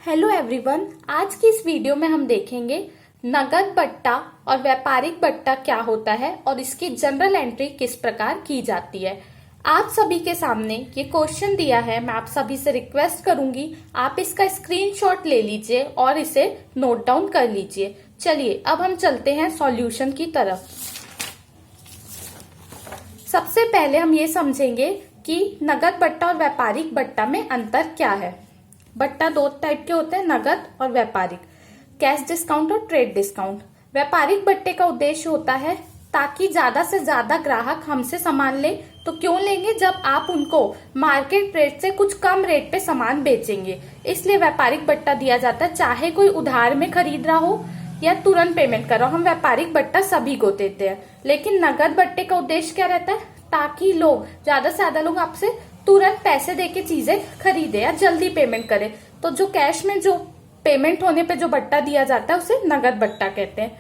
Hello everyone, आज की इस वीडियो में हम देखेंगे नगद बट्टा और व्यापारिक बट्टा क्या होता है और इसकी जनरल एंट्री किस प्रकार की जाती है। आप सभी के सामने ये क्वेश्चन दिया है। मैं आप सभी से रिक्वेस्ट करूंगी आप इसका स्क्रीनशॉट ले लीजिए और इसे नोट डाउन कर लीजिए। चलिए अब हम चलते हैं सॉल्यूशन की तरफ। सबसे पहले हम ये समझेंगे कि नगद बट्टा और व्यापारिक बट्टा में अंतर क्या है। बट्टा दो टाइप के होते हैं, नगद और व्यापारिक, कैश डिस्काउंट और ट्रेड डिस्काउंट। व्यापारिक बट्टे का उद्देश्य होता है ताकि ज्यादा से ज्यादा ग्राहक हमसे सामान ले। तो क्यों लेंगे, जब आप उनको मार्केट रेट से कुछ कम रेट पे सामान बेचेंगे, इसलिए व्यापारिक बट्टा दिया जाता है। चाहे कोई उधार में खरीद रहा हो या तुरंत पेमेंट कर रहा हो, हम व्यापारिक बट्टा सभी को देते हैं। लेकिन नगद बट्टे का उद्देश्य क्या रहता है, ताकि लोग ज्यादा से ज्यादा लोग आपसे तुरंत पैसे देके चीजें खरीदे या जल्दी पेमेंट करे। तो जो कैश में जो पेमेंट होने पे जो बट्टा दिया जाता है उसे नगद बट्टा कहते हैं।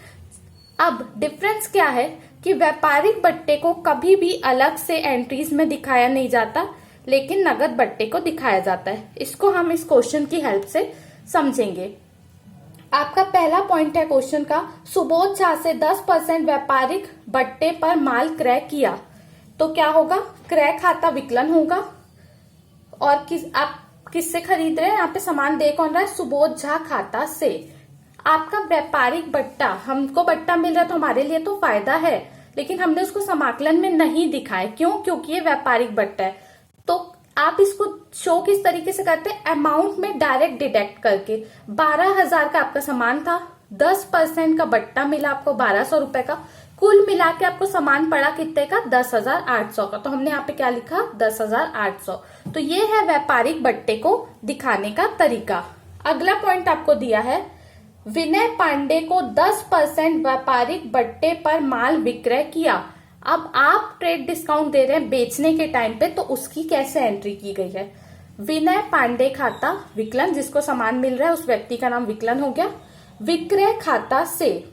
अब डिफरेंस क्या है कि व्यापारिक बट्टे को कभी भी अलग से एंट्रीज में दिखाया नहीं जाता, लेकिन नगद बट्टे को दिखाया जाता है। इसको हम इस क्वेश्चन की हेल्प से समझेंगे। आपका पहला पॉइंट है क्वेश्चन का, सुबोध झा से 10% व्यापारिक बट्टे पर माल क्रय किया। तो क्या होगा, क्रय खाता विकलन होगा। और आप किससे खरीद रहे हैं, यहाँ पे सामान दे कौन रहा है, सुबोध झा खाता से। आपका व्यापारिक बट्टा, हमको बट्टा मिल रहा है तो हमारे लिए तो फायदा है, लेकिन हमने उसको समाकलन में नहीं दिखाया। क्यों, क्योंकि ये व्यापारिक बट्टा है। तो आप इसको शो किस तरीके से करते हैं, अमाउंट में डायरेक्ट डिडक्ट करके। 12,000 का आपका सामान था, 10% का बट्टा मिला आपको 1200 रुपए का, कुल मिला के आपको सामान पड़ा कितने का, 10,800 का। तो हमने यहाँ पे क्या लिखा, 10,800। तो ये है व्यापारिक बट्टे को दिखाने का तरीका। अगला पॉइंट आपको दिया है, विनय पांडे को 10% व्यापारिक बट्टे पर माल विक्रय किया। अब आप ट्रेड डिस्काउंट दे रहे हैं बेचने के टाइम पे, तो उसकी कैसे एंट्री की गई है। विनय पांडे खाता विकलन, जिसको सामान मिल रहा है उस व्यक्ति का नाम विकलन हो गया। विक्रय खाता से,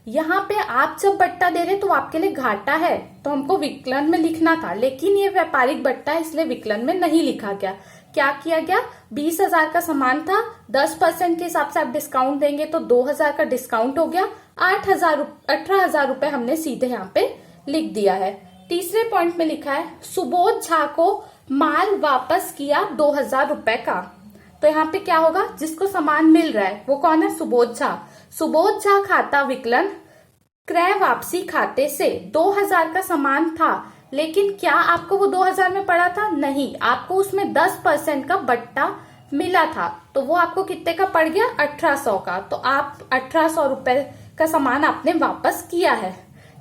यहाँ पे आप जब बट्टा दे रहे तो आपके लिए घाटा है तो हमको विकलन में लिखना था, लेकिन ये व्यापारिक बट्टा है इसलिए विकलन में नहीं लिखा गया। क्या किया गया, 20,000 का सामान था, 10% के हिसाब से आप डिस्काउंट देंगे तो 2,000 का डिस्काउंट हो गया, 18,000 रुपए हमने सीधे यहाँ पे लिख दिया है। तीसरे पॉइंट में लिखा है, सुबोध झा को माल वापस किया 2,000 रुपए का। तो यहाँ पे क्या होगा, जिसको सामान मिल रहा है वो कौन है, सुबोध झा। सुबोध झा खाता विकलन क्रय वापसी खाते से 2,000 का सामान था, लेकिन क्या आपको वो 2,000 में पड़ा था, नहीं, आपको उसमें 10% का बट्टा मिला था। तो वो आपको कितने का पड़ गया, 1,800 का। तो आप 1,800 रुपए का सामान आपने वापस किया है।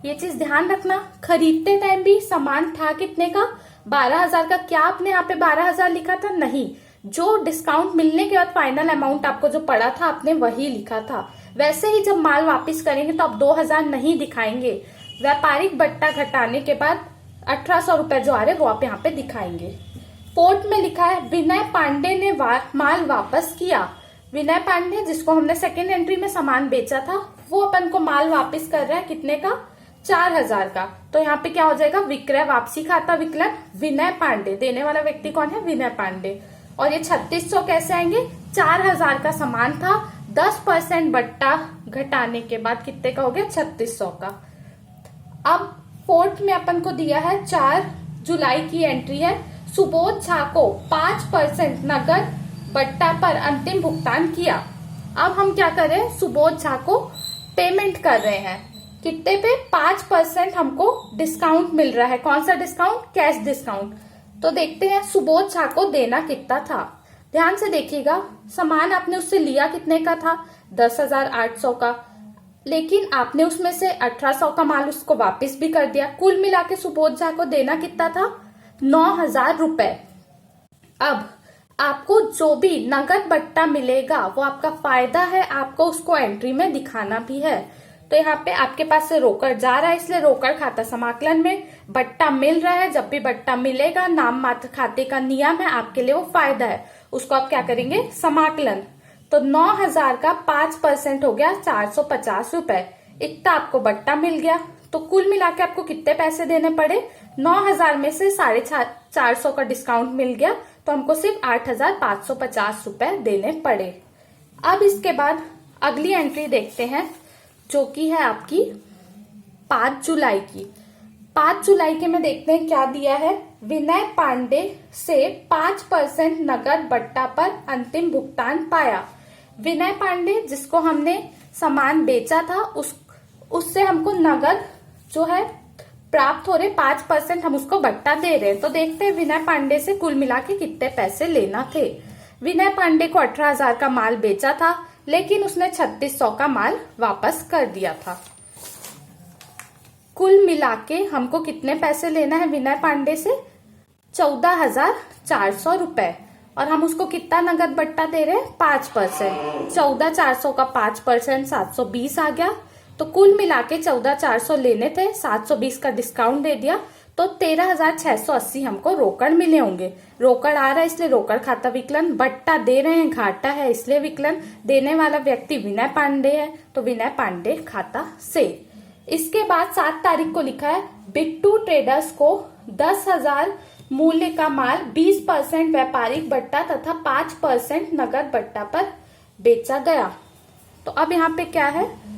ये चीज ध्यान रखना, खरीदते टाइम भी सामान था कितने का, 12,000 का। क्या आपने यहाँ पे 12,000 लिखा था, नहीं, जो डिस्काउंट मिलने के बाद फाइनल अमाउंट आपको जो पड़ा था आपने वही लिखा था। वैसे ही जब माल वापस करेंगे तो आप 2,000 नहीं दिखाएंगे, व्यापारिक बट्टा घटाने के बाद 1,800 रुपए जो आ रहे वो आप यहाँ पे दिखाएंगे। फोर्थ में लिखा है, विनय पांडे ने माल वापस किया। विनय पांडे, जिसको हमने सेकेंड एंट्री में सामान बेचा था, वो अपन को माल वापस कर रहा है कितने का, 4,000 का। तो यहाँ पे क्या हो जाएगा, विक्रय वापसी खाता विकलन विनय पांडे, देने वाला व्यक्ति कौन है, विनय पांडे। और ये 3,600 कैसे आएंगे, 4,000 का सामान था, 10% बट्टा घटाने के बाद कितने का हो गया, 3,600 का। अब फोर्थ में अपन को दिया है 4 जुलाई की एंट्री है, सुबोध झा को 5% नगद बट्टा पर अंतिम भुगतान किया। अब हम क्या कर रहे हैं, सुबोध झा को पेमेंट कर रहे हैं, कितने पे, 5% हमको डिस्काउंट मिल रहा है। कौन सा डिस्काउंट, कैश डिस्काउंट। तो देखते हैं सुबोध झा को देना कितना था। ध्यान से देखिएगा, सामान आपने उससे लिया कितने का था, 10,800 का, लेकिन आपने उसमें से 1,800 का माल उसको वापस भी कर दिया। कुल मिला के सुबोध झा को देना कितना था, 9,000 रुपए। अब आपको जो भी नगद बट्टा मिलेगा वो आपका फायदा है, आपको उसको एंट्री में दिखाना भी है। तो यहाँ पे आपके पास से रोकड़ जा रहा है, इसलिए रोकड़ खाता समाकलन में, बट्टा मिल रहा है, जब भी बट्टा मिलेगा नाम मात्र खाते का नियम है, आपके लिए वो फायदा है, उसको आप क्या करेंगे, समाकलन। तो 9,000 का 5% हो गया 450 रुपए, इतना आपको बट्टा मिल गया। तो कुल मिला के आपको कितने पैसे देने पड़े, 9,000 में से 450 का डिस्काउंट मिल गया, तो हमको सिर्फ 8,550 रुपए देने पड़े। अब इसके बाद अगली एंट्री देखते हैं जो कि है आपकी 5 जुलाई की। 5 जुलाई के में देखते हैं क्या दिया है। विनय पांडे से 5% नगद बट्टा पर अंतिम भुगतान पाया। विनय पांडे जिसको हमने सामान बेचा था उससे हमको नगद जो है प्राप्त हो रहे 5% हम उसको बट्टा दे रहे हैं। तो देखते हैं विनय पांडे से कुल मिला के कितने पैसे लेना थे। विनय पांडे को 18,000 का माल बेचा था लेकिन उसने 3600 का माल वापस कर दिया था। कुल मिला के हमको कितने पैसे लेना है विनय पांडे से? 14,400 रुपए। और हम उसको कितना नगद बट्टा दे रहे हैं? 5%। 14,400 का 5% 720 आ गया। तो कुल मिला के 14,400 लेने थे, 720 का डिस्काउंट दे दिया तो 13,680 हमको रोकड़ मिले होंगे। रोकड़ आ रहा है इसलिए रोकड़ खाता विकलन, बट्टा दे रहे हैं घाटा है इसलिए विकलन, देने वाला व्यक्ति विनय पांडे है तो विनय पांडे खाता से। इसके बाद 7 तारीख को लिखा है बिट्टू ट्रेडर्स को 10,000 मूल्य का माल 20% व्यापारिक बट्टा तथा 5% नगद बट्टा पर बेचा गया। तो अब यहाँ पे क्या है,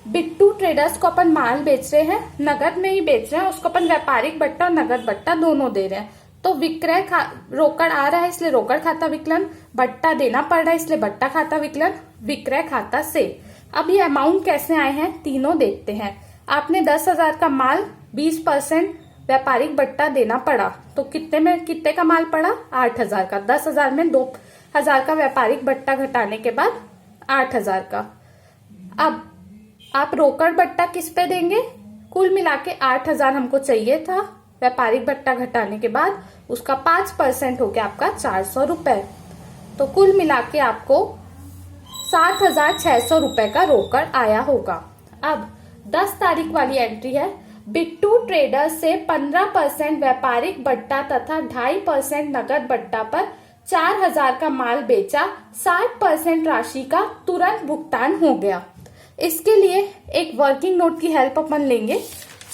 बिट्टू ट्रेडर्स को अपन माल बेच रहे हैं, नगद में ही बेच रहे हैं, उसको अपन व्यापारिक बट्टा और नगद बट्टा दोनों दे रहे हैं। तो विक्रय रोकड़ आ रहा है इसलिए रोकड़ खाता विकलन, बट्टा देना पड़ रहा है इसलिए बट्टा खाता विकलन, विक्रय खाता से। अब ये अमाउंट कैसे आए हैं तीनों देखते हैं। आपने 10,000 का माल 20% व्यापारिक बट्टा देना पड़ा तो कितने का माल पड़ा? 8,000 का। 10,000 में 2,000 का व्यापारिक बट्टा घटाने के बाद 8,000 का। अब आप रोकड़ बट्टा किस पे देंगे? कुल मिला के 8,000 हमको चाहिए था, व्यापारिक बट्टा घटाने के बाद उसका 5% हो गया आपका 400 रुपए। तो कुल मिला के आपको 7,600 रुपए का रोकड़ आया होगा। अब 10 तारीख वाली एंट्री है, बिट्टू ट्रेडर्स से 15% व्यापारिक बट्टा तथा 2.5% नगद बट्टा पर 4,000 का माल बेचा, 60% राशि का तुरंत भुगतान हो गया। इसके लिए एक वर्किंग नोट की हेल्प अपन लेंगे।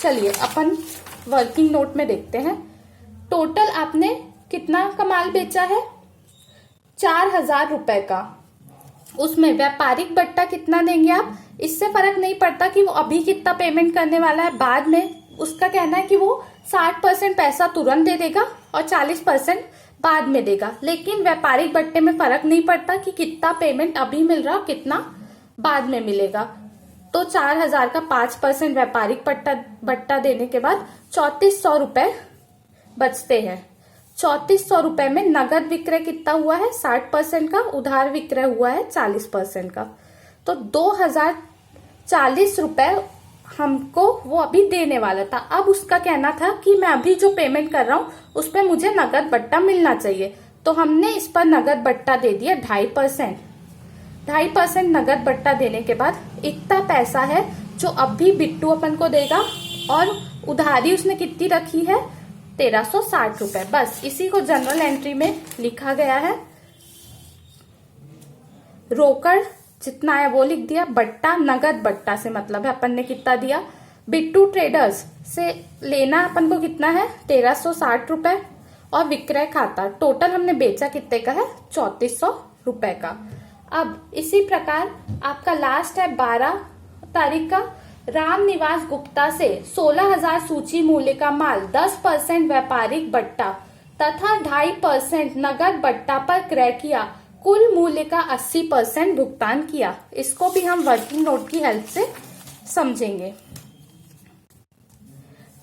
चलिए अपन वर्किंग नोट में देखते हैं। टोटल आपने कितना का माल बेचा है? 4,000 रुपए का। उसमें व्यापारिक बट्टा कितना देंगे आप? इससे फर्क नहीं पड़ता कि वो अभी कितना पेमेंट करने वाला है, बाद में उसका कहना है कि वो 60% पैसा तुरंत दे देगा और 40% बाद में देगा। लेकिन व्यापारिक बट्टे में फर्क नहीं पड़ता कि कितना पेमेंट अभी मिल रहा और कितना बाद में मिलेगा। तो 4,000 का 5% व्यापारिक बट्टा देने के बाद 3,400 रुपए बचते हैं। 3,400 रुपए में नगद विक्रय कितना हुआ है? 60% का, उधार विक्रय हुआ है 40% का। तो 2,040 रुपए हमको वो अभी देने वाला था। अब उसका कहना था कि मैं अभी जो पेमेंट कर रहा हूँ उस पर मुझे नगद बट्टा मिलना चाहिए। तो हमने इस पर नगद बट्टा दे दिया 2.5%। 2.5% नगद बट्टा देने के बाद इतना पैसा है जो अभी बिट्टू अपन को देगा और उधारी उसने कितनी रखी है? 1,360 रुपए। बस इसी को जनरल एंट्री में लिखा गया है। रोकड़ जितना है वो लिख दिया, बट्टा नगद बट्टा से मतलब है अपन ने कितना दिया। बिट्टू ट्रेडर्स से लेना अपन को कितना है? 1,360 रुपए और विक्रय खाता टोटल हमने बेचा कितने का है? 3,400 रुपए का। अब इसी प्रकार आपका लास्ट है 12 तारीख का, रामनिवास गुप्ता से 16,000 सूची मूल्य का माल 10% व्यापारिक बट्टा तथा 2.5% नगद बट्टा पर क्रय किया, कुल मूल्य का 80% भुगतान किया। इसको भी हम वर्किंग नोट की हेल्प से समझेंगे।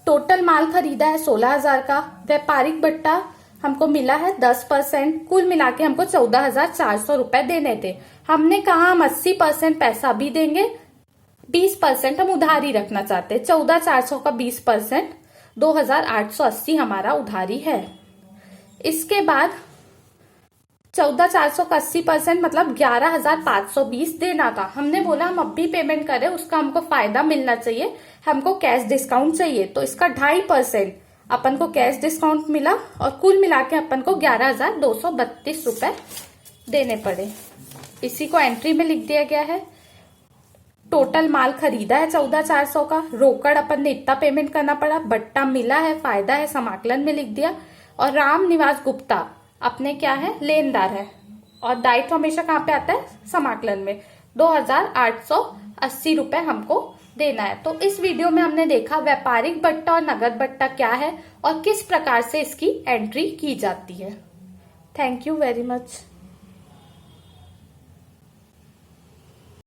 टोटल माल खरीदा है 16,000 का, व्यापारिक बट्टा हमको मिला है 10%, कुल मिला के हमको 14,400 रुपए देने थे। हमने कहा हम 80% पैसा भी देंगे, 20% हम उधारी रखना चाहते हैं। 14,400 का 20% 2,880 हमारा उधारी है। इसके बाद 14,400 का 80% मतलब 11,520 देना था। हमने बोला हम अब भी पेमेंट करें, उसका हमको फायदा मिलना चाहिए, हमको कैश डिस्काउंट चाहिए। तो इसका 2.5% अपन को कैश डिस्काउंट मिला और कुल मिला के अपन को 11,232 रुपए देने पड़े। इसी को एंट्री में लिख दिया गया है। टोटल माल खरीदा है 14,400 का, रोकड़ अपन ने इतना पेमेंट करना पड़ा, बट्टा मिला है, फायदा है, समाकलन में लिख दिया। और रामनिवास गुप्ता अपने क्या है? लेनदार है, और दायित्व हमेशा कहाँ पे आता है, समाकलन में। 2,880 रुपए हमको देना है। तो इस वीडियो में हमने देखा व्यापारिक बट्टा और नगद बट्टा क्या है और किस प्रकार से इसकी एंट्री की जाती है। Thank you very much.